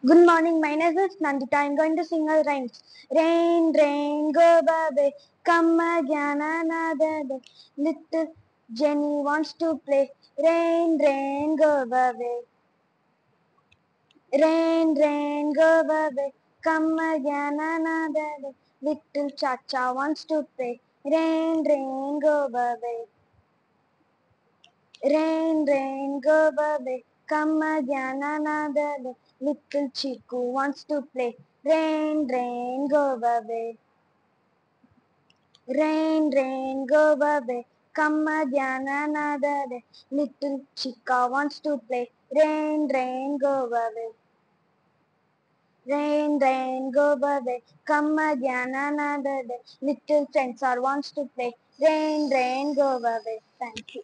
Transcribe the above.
Good morning, my name is Nandita. I'm going to sing a rhyme. Rain, rain, go away, come again another day. Little Jenny wants to play. Rain, rain, go away. Rain, rain, go away, come again another day. Little Cha-Cha wants to play. Rain, rain, go away. Rain, rain, go away, come again another day. Little Chiku wants to play. Rain, rain, go away. Rain, rain, go away, come again another day. Little Chica wants to play. Rain, rain, go away. Rain, rain, go away, come again another day. Little Sensor wants to play. Rain, rain, go away. Thank you.